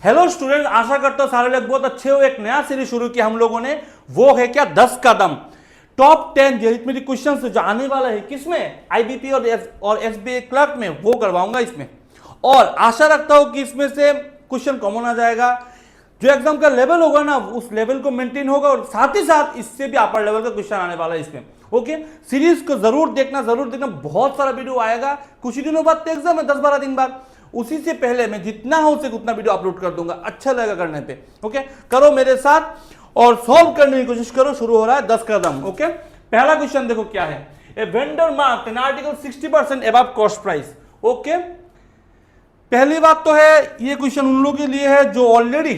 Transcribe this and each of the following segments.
Hello student, आशा करता हूं सारे लोग बहुत अच्छे हो। एक नया सीरीज शुरू किया हम लोगों ने, वो है क्या 10 कदम टॉप 10 अरिथमेटिक क्वेश्चन जो आने वाला है किसमें, आईबीपी और एसबीआई क्लर्क में, वो करवाऊंगा इसमें। और आशा रखता हूं कि इसमें से क्वेश्चन कॉमन आ जाएगा। जो एग्जाम का लेवल होगा ना, उस लेवल को मेंटेन होगा और साथ ही साथ इससे भी अपर लेवल का क्वेश्चन आने वाला है इसमें। ओके, सीरीज को जरूर देखना, बहुत सारा वीडियो आएगा। कुछ ही दिनों बाद एग्जाम है, 10-12 दिन बाद। उसी से पहले मैं जितना हो सके उतना वीडियो अपलोड कर दूंगा, अच्छा लगेगा करने पे। ओके, करो मेरे साथ और सॉल्व करने की कोशिश करो। शुरू हो रहा है 10 कदम। ओके, पहला क्वेश्चन देखो क्या है। A vendor marked an article 60% above cost price. Okay, पहली बात तो है ये क्वेश्चन उन लोगों के लिए है जो ऑलरेडी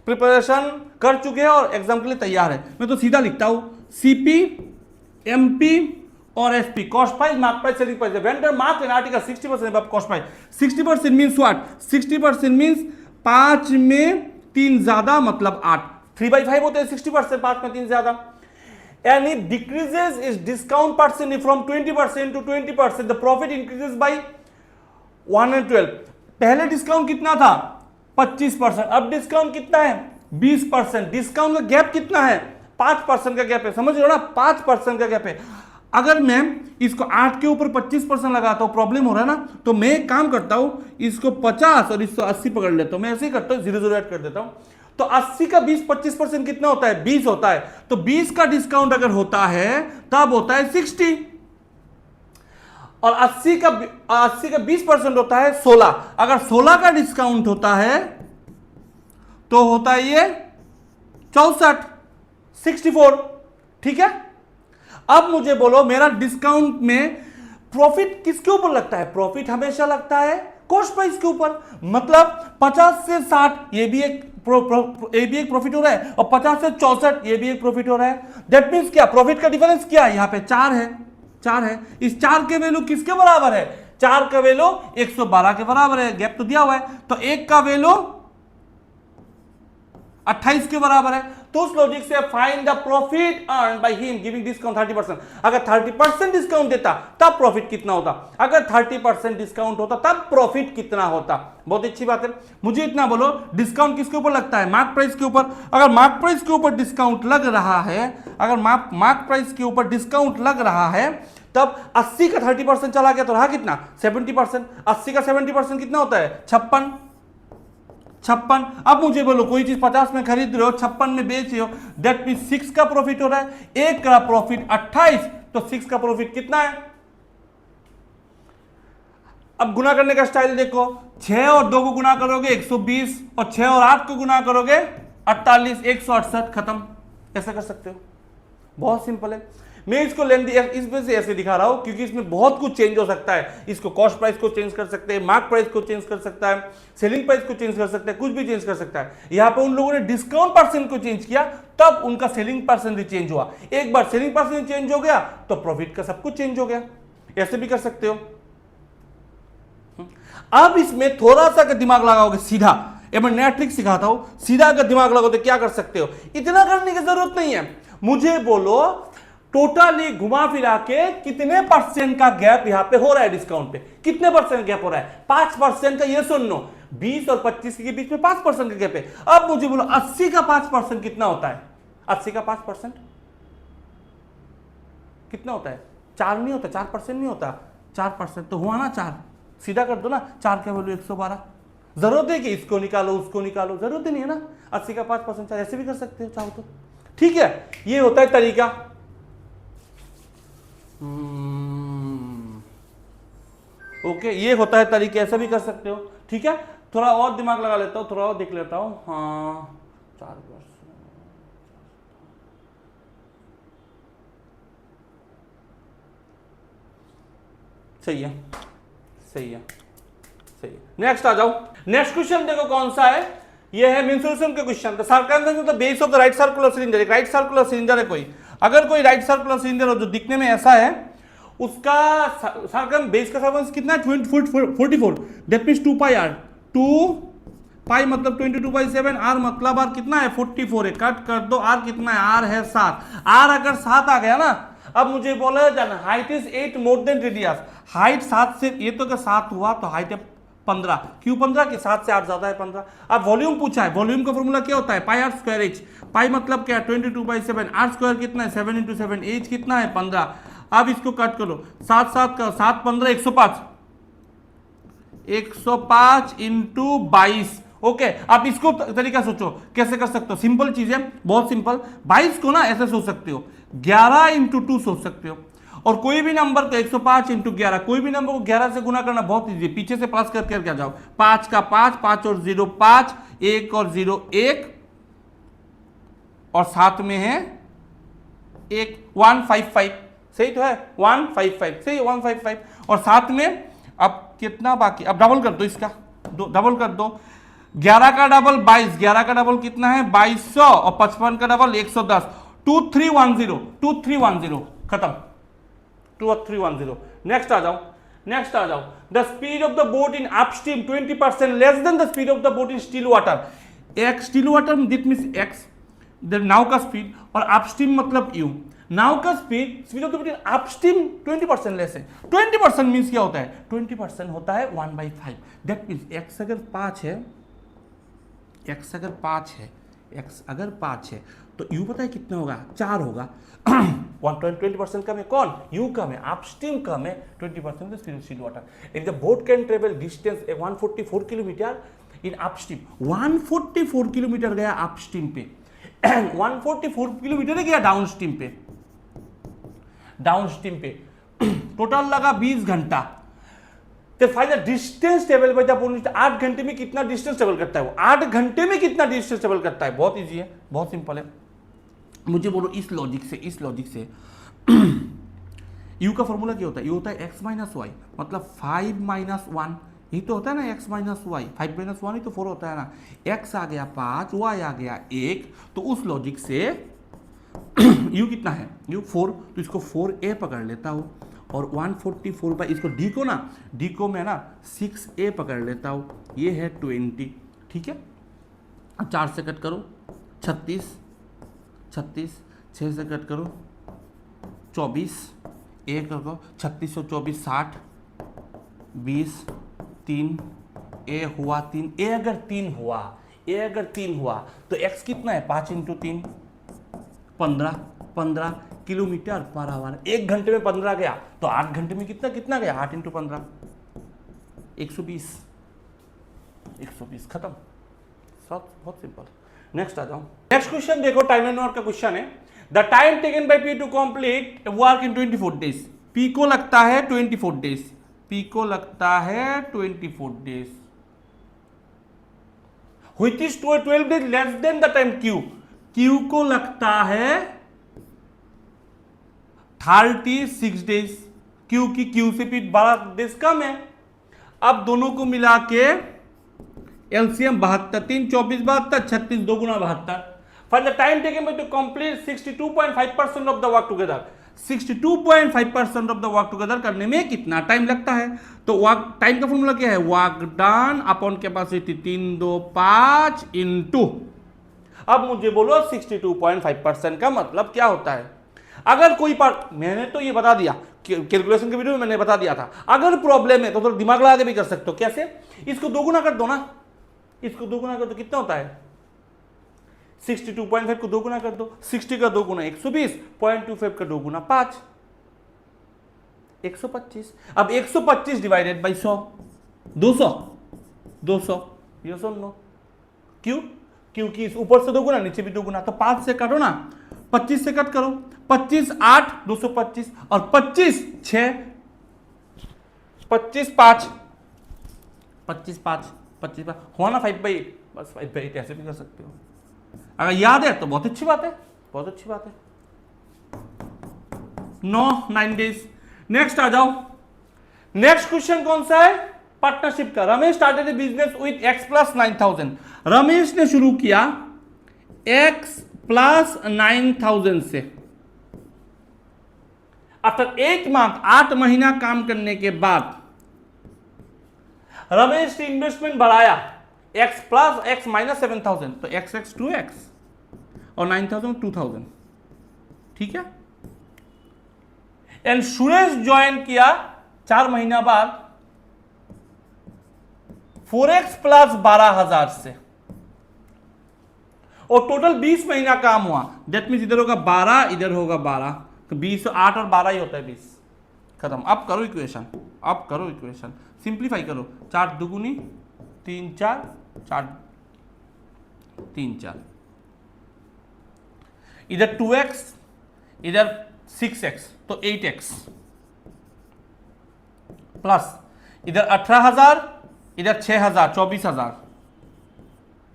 प्रिपरेशन कर चुके हैं और एग्जाम के लिए तैयार है। मैं तो सीधा लिखता हूं सीपी, एमपी और SP, cost price, mark price, selling price. Vendor mark an article 60% above cost price. 60% means what? 60% means 5 में 3 ज्यादा मतलब 8। 3/5 होते हैं 60%, 5 में 3 ज्यादा। And it decreases its discount percent from 20% to 20%. The profit increases by 112. पहले discount कितना था? 25%। अब डिस्काउंट कितना है? 20%। डिस्काउंट का गैप कितना है? 5% का गैप है। समझ रहे हो ना, 5% का गैप है। अगर मैं इसको 8 के ऊपर 25% लगाता हूं, प्रॉब्लम हो रहा है ना, तो मैं एक काम करता हूं, इसको 50 और इसको 80 पकड़ लेता हूं। मैं ऐसे ही करता हूं, 0 0 ऐड कर देता हूं। तो 80 का 20-25% कितना होता है? 20 होता है। तो 20 का डिस्काउंट अगर होता है तब होता है 60, और 80 का 20% होता है 16। अगर 16 का डिस्काउंट होता है तो होता है ये 64, 64। ठीक है, अब मुझे बोलो मेरा डिस्काउंट में प्रॉफिट किसके ऊपर लगता है? प्रॉफिट हमेशा लगता है कॉस्ट प्राइस के ऊपर। मतलब 50 से 60 ये भी एक प्रॉफिट हो रहा है, और 50 से 64 ये भी एक प्रॉफिट हो रहा है। दैट मींस क्या? प्रॉफिट का डिफरेंस क्या है? यहां पे 4 है। इस 4 के वैल्यू किसके बराबर है? 4 का वैल्यू 112 के बराबर है। गैप तो दिया हुआ है, तो 1 का वैल्यू 28 के बराबर है। तो उस लॉजिक से find the profit earn by him giving discount 30%। अगर 30% डिस्काउंट देता तब प्रॉफिट कितना होता? अगर 30% डिस्काउंट होता तब प्रॉफिट कितना होता? बहुत अच्छी बात है। मुझे इतना बोलो, डिस्काउंट किसके ऊपर लगता है? मार्क प्राइस के ऊपर। अगर मार्क प्राइस के ऊपर डिस्काउंट लग रहा है, अगर मार्क प्राइस के ऊपर डिस्काउंट लग रहा है, तब 80 का 30% चला गया तो रहा कितना? 70%। 80 का 70% कितना होता है? 56। अब मुझे बोलो, कोई चीज 50 में खरीद रहे हो, 56 में बेच रहे हो, दैट मीन 6 का प्रॉफिट हो रहा है। 1 का प्रॉफिट 28, तो 6 का प्रॉफिट कितना है? अब गुना करने का स्टाइल देखो, 6 और 2 को गुना करोगे 120, और 6 और 8 को गुना करोगे 48, 168। खत्म। ऐसा कर सकते हो, बहुत सिंपल है। मैं इसको लेंदी इसमें से ऐसे दिखा रहा हूं क्योंकि इसमें बहुत कुछ चेंज हो सकता है। इसको कॉस्ट प्राइस को चेंज कर सकते हैं, मार्क प्राइस को चेंज कर सकता है, सेलिंग प्राइस को चेंज कर सकता है, कुछ भी चेंज कर सकता है। यहां पे उन लोगों ने डिस्काउंट परसेंट को चेंज किया, तब उनका सेलिंग परसेंट भी चेंज हुआ। एक बार सेलिंग परसेंट चेंज हो गया तो प्रॉफिट का सब कुछ चेंज हो गया। ऐसे भी कर सकते हो। अब इसमें थोड़ा सा दिमाग लगाओगे सीधा, मैं नया ट्रिक सिखाता हूं, सीधा अगर दिमाग लगाओगे क्या कर सकते हो? इतना करने की जरूरत नहीं है। मुझे बोलो टोटली घुमा फिरा के कितने परसेंट का गैप यहां पे हो रहा है? डिस्काउंट पे कितने परसेंट गैप हो रहा है? 5% का। ये सुन लो, 20 और 25 के बीच में 5% का गैप है। अब मुझे बोलो 80 का 5% कितना होता है? 80 का 5% कितना होता है? 4 नहीं होता, 4% नहीं होता। 4% तो हुआ ना 4। सीधा कर दो ना, 4 का वैल्यू 112। जरूरत है कि इसको निकालो उसको निकालो, जरूरत ही नहीं है ना। 80 का 5%, ऐसे भी कर सकते हो चाहो तो। ठीक है, ये होता है तरीका। ओके, ये होता है तरीके, ऐसा भी कर सकते हो। ठीक है, थोड़ा और दिमाग लगा लेता हूं, थोड़ा और देख लेता हूं। हाँ, 4%। सही है, सही है, सही है। नेक्स्ट आ जाओ। नेक्स्ट क्वेश्चन देखो कौन सा है। ये है मेंसुरेशन के question. The circumference of the base of the right circular cylinder. एक राइट सर्कुलर सिलेंडर है कोई, अगर कोई राइट सर्कुलर सिलेंडर हो जो दिखने में ऐसा है, उसका सर्कम बेस का सर्कमफरेंस कितना है? 44। That means 2 pi r. 2 pi मतलब 22/7, आर मतलब आर कितना है? 44 है। कट कर दो, आर कितना है? आर है 7। आर अगर 7 आ गया ना, अब मुझे बोला जाना height is 8 more than radius. Height 7 से, ये तो अगर 7 हुआ तो हाइट है 15, क्यों 15 के 7 से 8 ज्यादा है 15। अब वॉल्यूम पूछा है, वॉल्यूम का फॉर्मूला क्या होता है, पाई आर स्क्वायर एच। पाई मतलब क्या है 22/7, आर स्क्वायर कितना है 7 × 7, एच कितना है 15। अब इसको कट करो, 7 7 का 7 15 105, 105 इंटू 22। ओके, आप इसको तरीका सोचो कैसे कर सकते हो, सिंपल चीज है, बहुत सिंपल। 22 को ना ऐसे सोच सकते हो, 11 इंटू 2 सोच सकते हो, और कोई भी नंबर को 105 इंटू 11, कोई भी नंबर को 11 से गुना करना बहुत इजी है, पीछे से प्लस करके क्या जाओ, 5 का 5, 5 और 0 5, 1 और 0 1, और साथ में है 1 155, सही तो है 155, सही 155, और साथ में अब कितना बाकी, अब डबल कर दो इसका, डबल कर दो, 11 का डबल 22, 11 का डबल कितना है 2200, और 55 का डबल 110, 2310, 2310 खत्म, 2310। नेक्स्ट आ जाओ, नेक्स्ट आ जाओ, the speed of the boat in upstream 20% less than the speed of the boat in still water. X still water that means X, the नाव का स्पीड, और अपस्ट्रीम मतलब यू, नाव का speed of the boat in upstream 20% less है। 20% means क्या होता है, 20% होता है 1/5, दैट मींस एक्स अगर 5 है, एक्स अगर 5 है, एक्स अगर 5 है तो यू पता है कितना होगा, 4 होगा। 20% कम है, कौन, यू कम है, अपस्ट्रीम कम है, 20% still water. If the boat can travel distance 144 kilometre in upstream, 144 kilometre गया अपस्ट्रीम पे, 144 किलोमीटर गया डाउनस्ट्रीम पे, डाउनस्ट्रीम पे टोटल लगा 20 घंटा। तो find the distance travel by the boat, 8 घंटे में कितना डिस्टेंस ट्रेवल करता है वो, 8 घंटे में कितना डिस्टेंस ट्रेवल करता है, बहुत इजी है, बहुत सिंपल है। मुझे बोलो इस लॉजिक से, इस लॉजिक से यू का फॉर्मूला क्या होता है, यू होता है x माइनस वाई, मतलब 5 माइनस 1, यही तो होता है ना x माइनस वाई, 5 माइनस 1 ही तो 4 होता है ना, x आ गया 5, y आ गया 1, तो उस लॉजिक से u कितना है, u 4, तो इसको 4a पकड़ लेता हूँ, और 144 बाई इसको d को ना, d को मैं ना 6a पकड़ लेता हूँ, ये है 20, ठीक है। अब 4 से कट करो 36, 36, 6 से कट करो 24, 1 करो 36 और 24 60, 20, 3, a हुआ 3, a अगर 3 हुआ, a अगर 3 हुआ तो x कितना है 5 इंटू 3, 15 किलोमीटर पर आवर। 1 घंटे में 15 गया तो 8 घंटे में कितना गया, 8 इंटू 15 120, 120 खत्म, सब बहुत सिंपल। नेक्स्ट आ जाओ, नेक्स्ट क्वेश्चन देखो, टाइम एंड वर्क का क्वेश्चन है। The time taken by P to complete work in 24 days, P को लगता है 24 डेज, पी को लगता है 24 days, which is 12 days less than the time Q, Q को लगता है 36 डेज, क्योंकि क्यू से पी 12 डेज कम है। अब दोनों को मिला के LCM 72, 3 24 72, 36 2 Guna 72। Find the time taken by two complete 62.5% of the work together, 62.5% of the work together करने में कितना टाइम लगता है। तो वर्क टाइम का फॉर्मूला क्या है, work done upon capacity 3 2 5 into, अब मुझे बोलो 62.5% का मतलब क्या होता है। अगर कोई पार्ट, मैंने तो ये बता दिया कैलकुलेशन के वीडियो में मैंने बता दिया था, अगर प्रॉब्लम है तो थोड़ा दिमाग लगा के भी कर सकते हो। कैसे, इसको 2 गुना कर दो ना, इसको 2 गुना कर दो, कितना होता है 62.5 को 2 गुना कर दो, 60 का 2 गुना 120, 0.25 का 2 गुना 5, 125। अब 125 डिवाइडेड बाई 100, 200, 200, ये सुन, क्यों, क्योंकि इस ऊपर से 2 गुना नीचे भी 2 गुना, तो 5 से काटो ना, 25 से कट करो, 25 8 225, और 25 6, 25 5, 25 5, 25 5 हुआ ना 5/8, बस 5/8 ऐसे भी कर सकते हो। अगर याद है तो बहुत अच्छी बात है, बहुत अच्छी बात है। 9 डेज। नेक्स्ट आ जाओ, नेक्स्ट क्वेश्चन कौन सा है, पार्टनरशिप का। Ramesh started A business with x plus 9000, Ramesh ने शुरू किया x प्लस 9000 से। आफ्टर 8 मंथ, 8 महीना काम करने के बाद रमेश ने इन्वेस्टमेंट बढ़ाया x प्लस x माइनस 7000, तो x 2x और 9000 2000, ठीक है। एंड सुरेश ज्वाइन किया 4 महीना बाद 4x प्लस 12,000 से, और टोटल 20 महीना काम हुआ। दैट मीन्स इधर होगा 12, इधर होगा 12, तो 20, 8 और 12 ही होता है 20। खत्म। अब करो इक्वेशन, अब करो इक्वेशन, सिंप्लीफाई करो। 4 दुगुनी 3 4, 4 3 4, इधर 2x, इधर 6x, तो 8x, प्लस इधर 18,000, इधर 6,000, 24,000,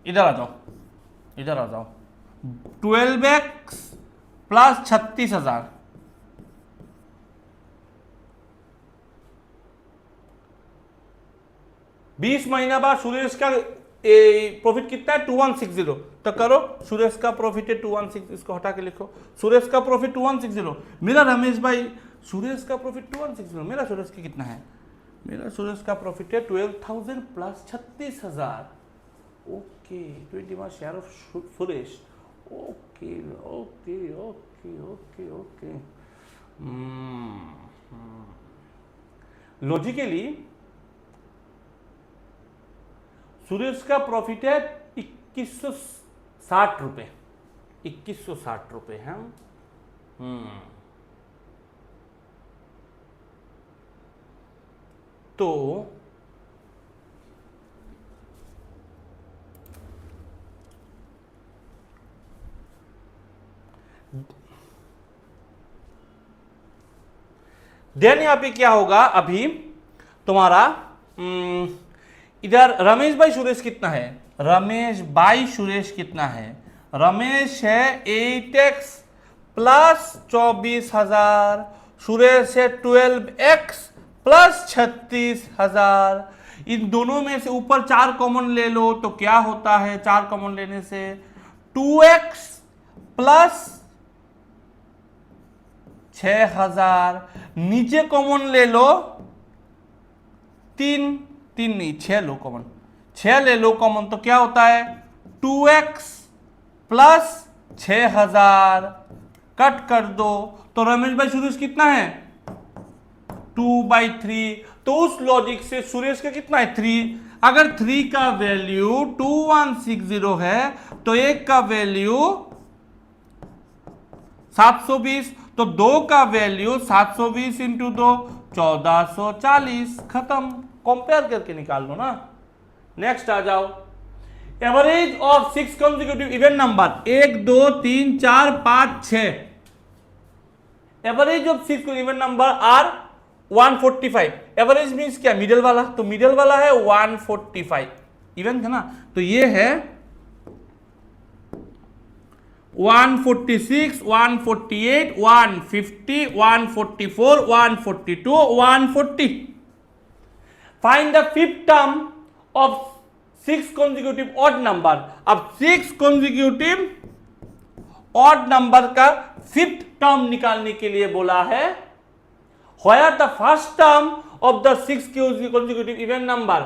इधर आ जाओ, इधर आ जाओ, 12x प्लस 36,000, बीस महीना बाद सुरेश का प्रॉफिट कितना है 2160। तो करो, सुरेश का प्रॉफिट है 2160, इसको हटा के लिखो, सुरेश का प्रॉफिट 2160। मेरा रमेश भाई सुरेश का प्रॉफिट 2160, मेरा सुरेश की कितना है? मेरा सुरेश का प्रॉफिट है 12,000 plus 36,000। Okay, 21 share of Suresh. Okay okay okay okay okay. Logically Suresh का प्रॉफिट है 2160 रुपये, 2160 रुपये है। तो देन यहां पे क्या होगा? अभी तुम्हारा इधर रमेश भाई सुरेश कितना है? रमेश भाई सुरेश कितना है? रमेश है 8x प्लस 24,000, सुरेश है 12x प्लस 36,000। इन दोनों में से ऊपर 4 कॉमन ले लो तो क्या होता है? 4 कॉमन लेने से 2x प्लस 6,000, नीचे कॉमन ले लो 3 नहीं 6 लो कॉमन, 6 ले लो कॉमन, तो क्या होता है? 2x प्लस 6,000, कट कर दो तो रमेश भाई सुरेश कितना है? 2/3। तो उस लॉजिक से सुरेश का कितना है? 3। अगर 3 का वैल्यू 2160 है तो 1 का वैल्यू 720, तो 2 का वैल्यू 720 इंटू 2 1440। खत्म, कंपेयर करके निकाल लो ना। नेक्स्ट आ जाओ, average of 6 consecutive even number 1 2 3 4 5 6। Average of 6 even number are 145। Average means क्या? मिडिल वाला, तो मिडिल वाला है 145, इवन था ना, तो ये है 146 148 150 144 142 140। Find the fifth term of 6 consecutive odd number. अब 6 consecutive odd नंबर का फिफ्थ टर्म निकालने के लिए बोला है, where the first term of the 6 consecutive even number।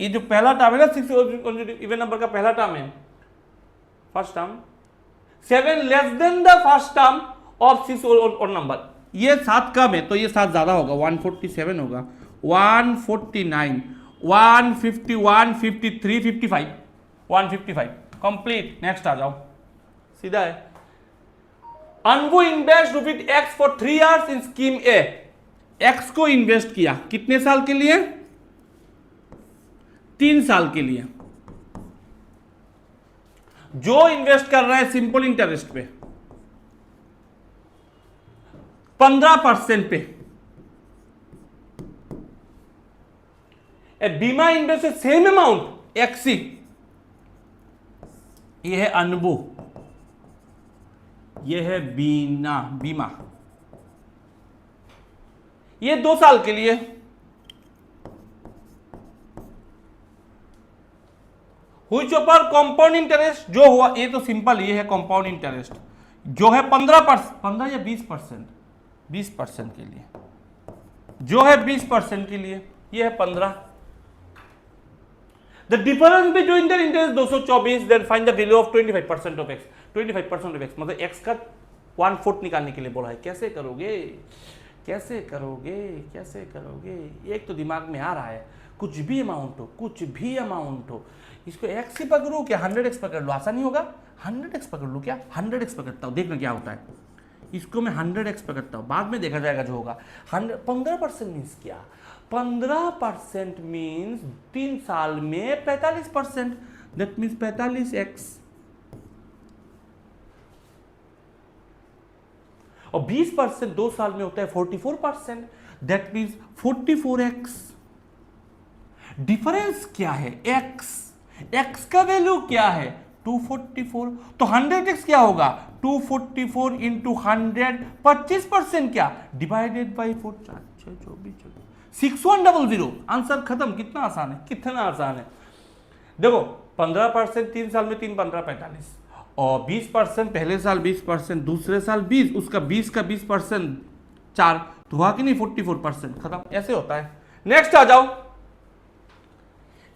ये जो पहला टर्म है ना 6 consecutive even number का पहला टर्म है, first term 7 less than the first term of 6 odd number. ये 7 कम है तो ये 7 ज्यादा होगा, 147 होगा, 149 150 153 55 155 कंप्लीट। नेक्स्ट आ जाओ, सीधा है। Anbu invest ₹X for 3 years in scheme A. X को इन्वेस्ट किया कितने साल के लिए? 3 साल के लिए। जो इन्वेस्ट कर रहा है सिंपल इंटरेस्ट पे 15% पे, बीमा इन्वेस्ट सेम अमाउंट एक्सी। ये है अनबू, ये है बीमा। ये 2 साल के लिए। हुईच ऊपर कंपाउंड इंटरेस्ट जो हुआ, ये तो सिंपल, ये है कंपाउंड इंटरेस्ट जो है 15% या 20%, 20% के लिए, जो है 20% के लिए, ये है 15। The difference between the interest 224, then find the value of 25% of x. 25% of x मतलब एक्स का 1/4 निकालने के लिए बोला है। कैसे करोगे, कैसे करोगे, कैसे करोगे? एक तो दिमाग में आ रहा है, कुछ भी अमाउंट हो, कुछ भी अमाउंट हो, इसको x ही पकड़ो क्या 100x पकड़ लो, आसानी होगा 100x पकड़ लो क्या 100x पकड़ता हूँ, देखना क्या होता है। इसको मैं 100x पकड़ता हूँ, बाद में देखा जाएगा जो होगा। 15% मीन्स क्या, 15% मीन्स 3 साल में 45%, दैट मीन्स 45x। और 20% 2 साल में होता है 44%, दैट मीन्स 44x। डिफरेंस क्या है x, x का वैल्यू क्या है 244, तो 100x क्या होगा 244 इंटू 100, 25% क्या डिवाइडेड बाई 4, 4 6 24 6100। आंसर खत्म। कितना आसान है, कितना आसान है। देखो 15% 3 साल में 3 15 45, और 20% पहले साल 20%, दूसरे साल 20, उसका 20 का 20% 4, तो हुआ कि नहीं 44%, खत्म। ऐसे होता है। नेक्स्ट आ जाओ,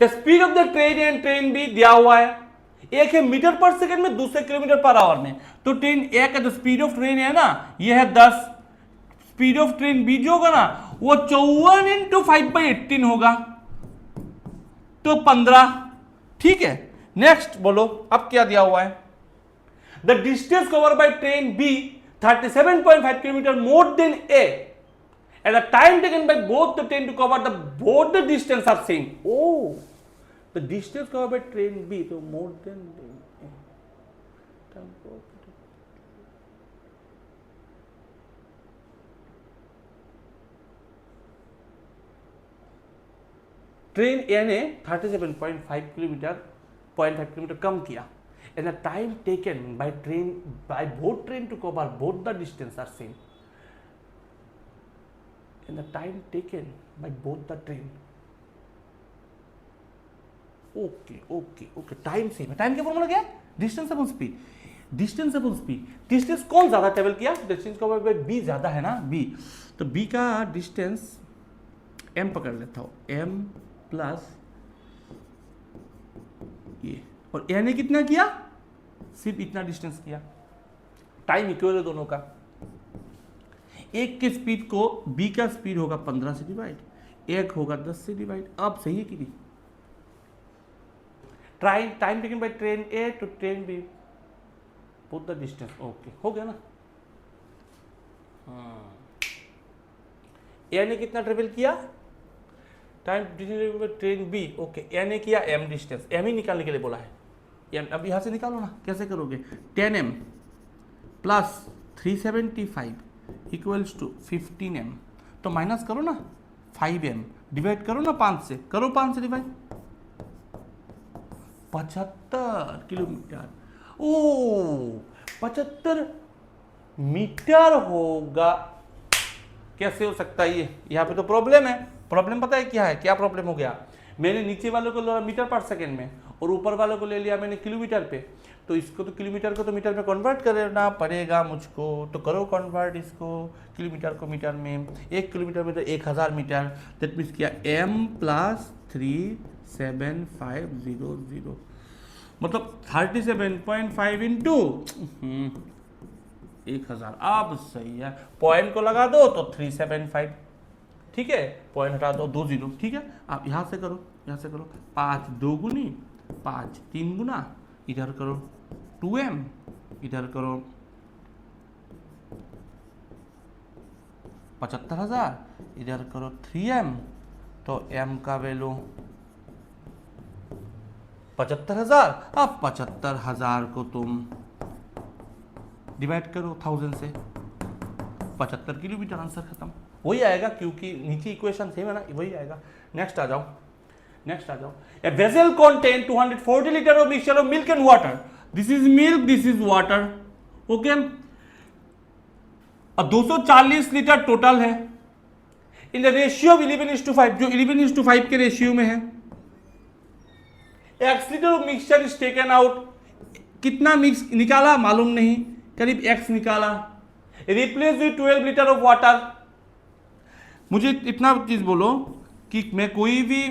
speed of the train and train B दिया हुआ है, एक है मीटर पर सेकंड में, दूसरे किलोमीटर पर आवर में। तो ट्रेन ए का जो स्पीड ऑफ ट्रेन है ना ये है 10, स्पीड ऑफ ट्रेन बी जो होगा ना वो 54 इंटू 5/18 होगा, तो 15। ठीक है, नेक्स्ट बोलो अब क्या दिया हुआ है। The distance cover by train B 37.5 kilometre more than A, and the time taken by both the train to cover both the distance are same. Oh, the distance covered by train B, so more than A. Train A ने 37.5 kilometre कम किया, and the time taken by both train to cover both the distance are same. And the time taken by both the train. Okay time same है। Time का formula क्या है, distance upon speed, distance upon speed. Distance कौन ज्यादा travel किया, distance covered by B ज्यादा है ना, बी, तो बी का डिस्टेंस m पकड़ लेता हूं, m प्लस ये, और ए ने कितना किया, सिर्फ इतना डिस्टेंस किया। टाइम इक्वल है दोनों का। एक के स्पीड को बी का स्पीड होगा 15 से डिवाइड, एक होगा 10 से डिवाइड। अब सही है कि नहीं, time taken by train A to train B, put the distance. Okay हो गया ना। ए ने कितना ट्रेवल किया, time by train B, okay A ने किया m डिस्टेंस, m ही निकालने के लिए बोला है m। अब यहां से निकालो ना, कैसे करोगे, 10m plus 375 equals to 15m, तो माइनस करो ना 5m, डिवाइड करो ना 5 से, करो 5 से डिवाइड, 75 किलोमीटर। ओ 75 मीटर होगा, कैसे हो सकता है ये, यहाँ पे तो प्रॉब्लम है। प्रॉब्लम पता है क्या है, क्या प्रॉब्लम हो गया, मैंने नीचे वालों को लिया मीटर पर सेकेंड में और ऊपर वालों को ले लिया मैंने किलोमीटर पे, तो इसको तो किलोमीटर को तो मीटर में कन्वर्ट करना पड़ेगा मुझको, तो करो कन्वर्ट इसको किलोमीटर को मीटर में। 1 किलोमीटर में तो 1000 मीटर, दैट मीन्स क्या m प्लस 37500, मतलब 37.5 इंटू 1000। अब सही है, पॉइंट को लगा दो तो 375, ठीक है, पॉइंट हटा दो 2 0, ठीक है। आप यहाँ से करो, यहाँ से करो, 5 2 गुनी 5 3 गुना, इधर करो 2m, इधर करो 75,000, इधर करो 3m, तो m का वैल्यू 75,000। अब 75,000 को तुम डिवाइड करो 1000 से, 75 किलोमीटर, आंसर खत्म। वही आएगा क्योंकि नीचे इक्वेशन सेम है ना, वही आएगा। नेक्स्ट आ जाओ, नेक्स्ट आ जाओ। A vessel contain 240 litre of mixture of milk and water, this is milk, this is water, okay. और 240 लीटर टोटल है, इन द रेशियो ऑफ 11:5, जो 11:5 के रेशियो में है। x litre of mixture is taken out, कितना mix निकाला मालूम नहीं, करीब x निकाला। Replace with 12 litre of water. मुझे इतना चीज बोलो कि मैं कोई भी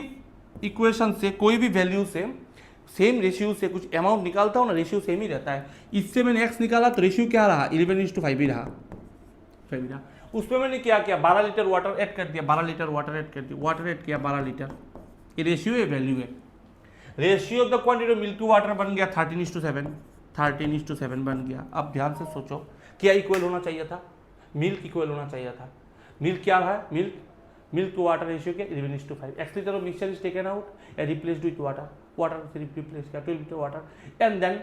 इक्वेशन से, कोई भी वैल्यू से, सेम रेशियो से कुछ अमाउंट निकालता हूं ना, रेशियो सेम ही रहता है। इससे मैंने x निकाला तो रेशियो क्या रहा, 11:5 ही रहा, 5 रहा। उसमें मैंने क्या किया, 12 लीटर वाटर ऐड कर दिया, 12 लीटर वाटर ऐड कर दिया, वाटर ऐड किया 12 लीटर, ये रेशियो है, वैल्यू है। Ratio of the quantity of milk to water बन गया 13:7, 13:7 बन गया। अब ध्यान से सोचो, क्या इक्वल होना चाहिए था? मिल्क इक्वल होना चाहिए था। मिल्क क्या है? मिल्क टू वाटर रेशियो के 11:5। x liter of mixture is taken out and replaced with water से replace किया 12 liter water and then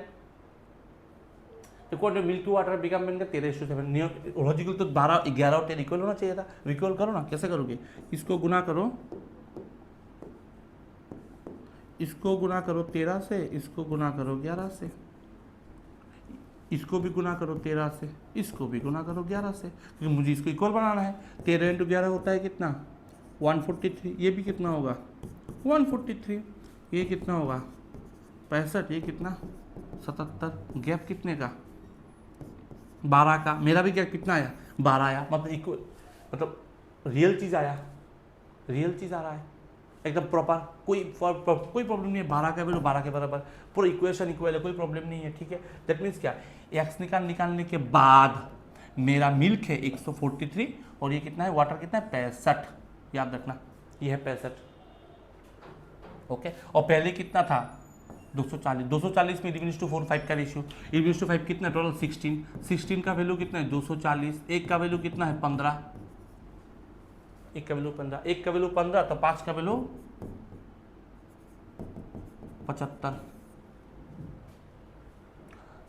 the quantity of milk to water become बन गया 13:7। लॉजिकल तो 12, 11 और 10 इक्वल होना चाहिए था। इक्वल करो ना, कैसे करोगे? इसको गुना करो, इसको गुना करो 13 से, इसको गुना करो 11 से, इसको भी गुना करो 13 से, इसको भी गुना करो 11 से, क्योंकि मुझे इसको इक्वल बनाना है। 13 × 11 होता है कितना? 143। ये भी कितना होगा? 143। ये कितना होगा? 65। ये कितना? 77। गैप कितने का? 12 का। मेरा भी गैप कितना आया? 12 आया। मतलब इक्वल, मतलब रियल चीज़ आया, रियल चीज़ आ रहा है एकदम प्रॉपर। कोई प्रॉब्लम नहीं है। 12 का वैल्यू 12 के बराबर, पूरा इक्वेशन इक्वल है, कोई प्रॉब्लम नहीं है। ठीक है, दैट मीन्स क्या? एक्स निकालने के बाद मेरा मिल्क है 143 और ये कितना है? वाटर कितना है? 65। याद रखना, ये है 65। ओके, और पहले कितना था? 240। 240 में 11:4 का रेशियो, 11:5 कितना? टोटल 16। 16 का वैल्यू कितना है? 240। एक का वैल्यू कितना है? 15। एक का वैल्यू 15, एक का वैल्यू 15, तो 5 का वैल्यू 75।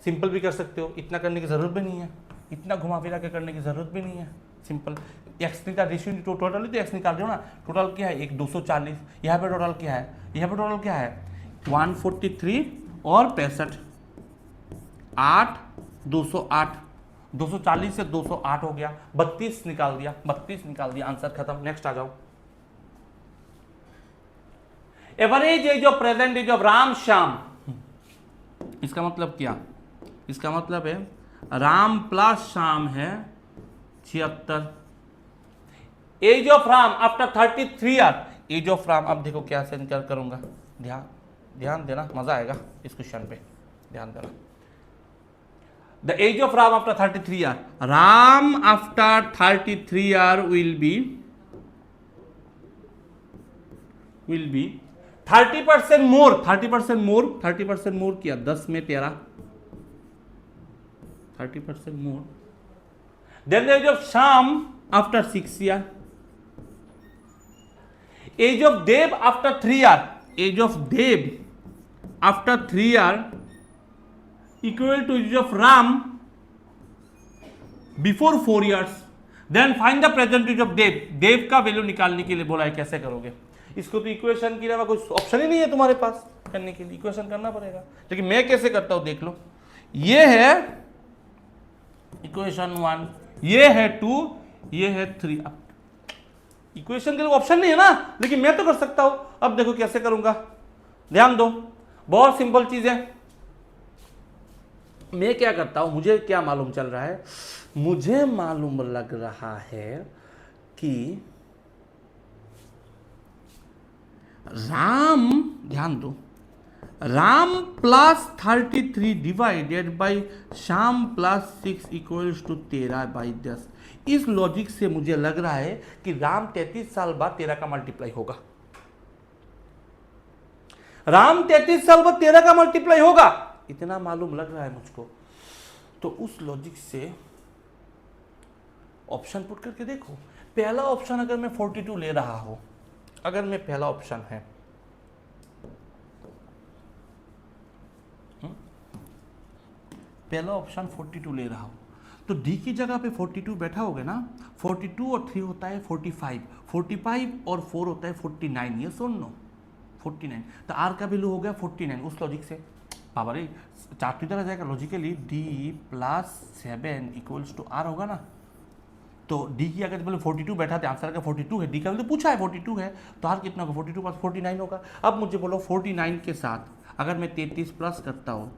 सिंपल भी कर सकते हो, इतना करने की जरूरत भी नहीं है, इतना घुमा फिरा के करने की जरूरत भी नहीं है। सिंपल एक्स निकाल, रेशियो टोटल तो एक्स निकाल रहे हो ना। टोटल क्या है? एक 240। यहाँ पे टोटल क्या है? यहाँ पे टोटल क्या है? 143 और 65। 8, 208। 240 से 208 हो गया, 32 निकाल दिया, 32 निकाल दिया, आंसर खत्म। नेक्स्ट आ जाओ। Average age of present age of Ram Shyam. इसका मतलब क्या? इसका मतलब है राम प्लस श्याम है 76। Age of Ram after 33 year. Age of Ram, अब देखो क्या से निकाल करूंगा, ध्यान देना, मजा आएगा इस क्वेश्चन पे, ध्यान देना। The age of Ram after 33 year. Ram after 33 year will be 30% more. 30% more. 30% more किया 10 में 13, 30% more. Then the age of Sham after 6 year. Age of Dev after 3 year. Age of Dev after 3 year equal to age of Ram before 4 years. Then find the present age of Dev. देव का value निकालने के लिए बोला है, कैसे करोगे? इसको तो इक्वेशन के अलावा कोई ऑप्शन ही नहीं है तुम्हारे पास करने के लिए, इक्वेशन करना पड़ेगा। लेकिन मैं कैसे करता हूं देख लो। ये है इक्वेशन 1, ये है 2, ये है 3। अब इक्वेशन के लिए ऑप्शन नहीं है ना, लेकिन मैं तो कर सकता हूं। अब देखो कैसे करूंगा, ध्यान दो, बहुत सिंपल चीज है। मैं क्या करता हूं, मुझे क्या मालूम चल रहा है? मुझे मालूम लग रहा है कि राम, ध्यान दो, Ram plus 33 divided by Shyam plus 6 equals to 13/10। इस लॉजिक से मुझे लग रहा है कि राम 33 साल बाद 13 का मल्टीप्लाई होगा। राम 33 साल बाद 13 का मल्टीप्लाई होगा, इतना मालूम लग रहा है मुझको। तो उस लॉजिक से ऑप्शन पुट करके देखो। पहला ऑप्शन अगर मैं 42 ले रहा हूं, अगर मैं पहला ऑप्शन है, पहला ऑप्शन 42 ले रहा हूं, तो डी की जगह पे 42 बैठा होगा ना। 42 और 3 होता है 45, 45 और 4 होता है 49। ये सुन लो 49, तो आर का वैल्यू हो गया 49। उस लॉजिक से बाबा रे चार्ट किधर आ जाएगा logically, D plus 7 equals to R होगा ना। तो डी की अगर पहले 42 बैठा था, आंसर का 42 है, डी का वैल्यू पूछा है 42 है, तो आर कितना होगा? 42 प्लस 49 होगा। अब मुझे बोलो 49 के साथ अगर मैं 33 प्लस करता हूँ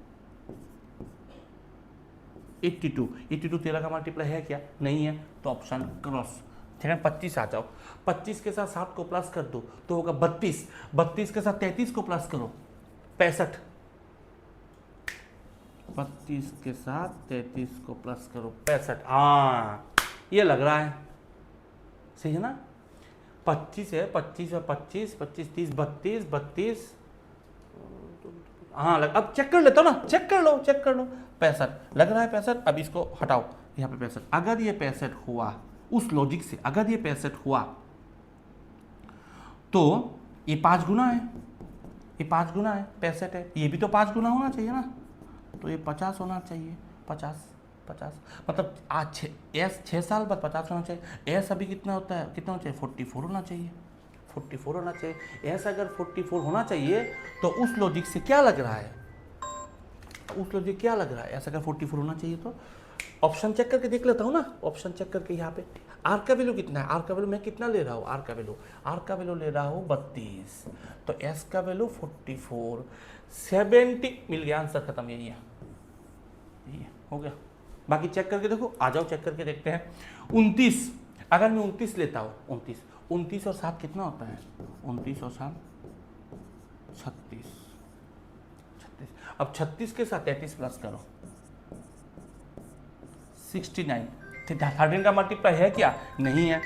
82, 82 13 का मल्टीप्लाई है क्या? नहीं है, तो ऑप्शन क्रॉस। ठीक है, 25 आ जाओ, 25 के साथ 7 को प्लस कर दो तो होगा 32, 32 के साथ 33 को प्लस करो 65, 32 के साथ 33 को प्लस करो 65। हाँ, ये लग रहा है सही है ना। 25 है, 25 और 25, 25 30 32 32, हाँ लग, अब चेक कर लेता हूँ ना, चेक कर लो 65 लग रहा है 65। अब इसको हटाओ, यहाँ पे 65, अगर ये 65 हुआ उस लॉजिक से, अगर ये 65 हुआ तो ये 5 गुना है, ये 5 गुना है, 65 है, ये भी तो 5 गुना होना चाहिए ना, तो ये 50 होना चाहिए, 50 50, मतलब आज एस 6 साल बाद 50 होना चाहिए। एस अभी कितना होता है, कितना होना चाहिए, 44 होना चाहिए, 44 होना चाहिए। एस अगर 44 होना चाहिए तो उस लॉजिक से क्या लग रहा है, उस लॉजिक क्या लग रहा है, एस अगर 44 होना चाहिए तो ऑप्शन चेक करके देख लेता हूँ ना, ऑप्शन चेक करके यहाँ पे आर का वैल्यू कितना है, आर का वैल्यू मैं कितना ले रहा हूँ, आर का वैल्यू ले रहा हूँ 32, तो एस का वैल्यू 44, 70 मिल गया, आंसर खत्म, यही है, हो गया। बाकी चेक करके देखो, आ जाओ चेक करके देखते हैं। 29, अगर मैं 29 लेता हूँ, 29 और 7 कितना होता है, 29 और 7 36, अब 36 के साथ 33 प्लस करो, 69, 13 का मल्टीप्लाई है क्या, नहीं है।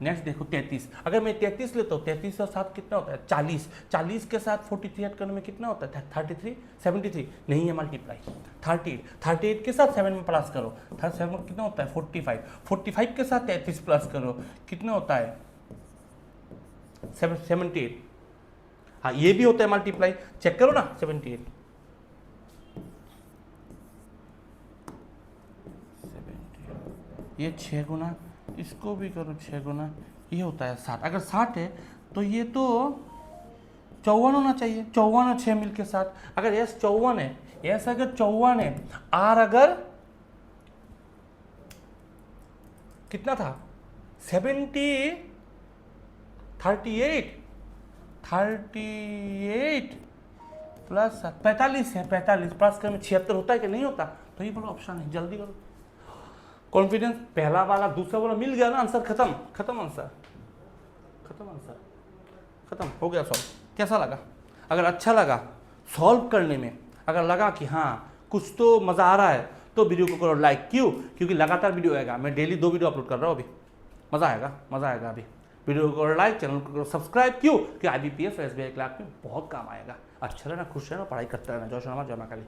नेक्स्ट देखो 33, अगर मैं 33 लेता हूँ, 33 और 7 कितना होता है, 40, 40 के साथ 43 ऐड करने में कितना होता है, 33 73, नहीं है मल्टीप्लाई। 38 के साथ 7 में प्लस करो, 7 कितना होता है, 45 के साथ 33 प्लस करो, कितना होता है 78, हाँ ये भी होता है मल्टीप्लाई, चेक करो ना, 78, ये 6 गुना, इसको भी करो 6 गुना, ये होता है 60। अगर 60 है तो ये तो 54 होना चाहिए, 54 और 6 मिल के 60। अगर एस 54 है, एस अगर 54 है, आर अगर कितना था 38 प्लस 45 है, 45 प्लस कर में 76 होता है कि नहीं होता, तो ये बोलो ऑप्शन है, जल्दी करो। कॉन्फिडेंस पहला वाला दूसरा वाला मिल गया ना, आंसर खत्म, खत्म आंसर, खत्म आंसर, खत्म हो गया सॉल्व। कैसा लगा, अगर अच्छा लगा सॉल्व करने में, अगर लगा कि हाँ कुछ तो मज़ा आ रहा है, तो वीडियो को करो लाइक। क्यों, क्योंकि लगातार वीडियो आएगा, मैं डेली 2 वीडियो अपलोड कर रहा हूँ अभी, मज़ा आएगा अभी। वीडियो को करो लाइक, चैनल को करो सब्सक्राइब। क्यों, कि IBPS और SBI क्लर्क में बहुत काम आएगा। अच्छा रहना, खुश रहना, पढ़ाई करते रहना। जय श्री राम, जय मां काली।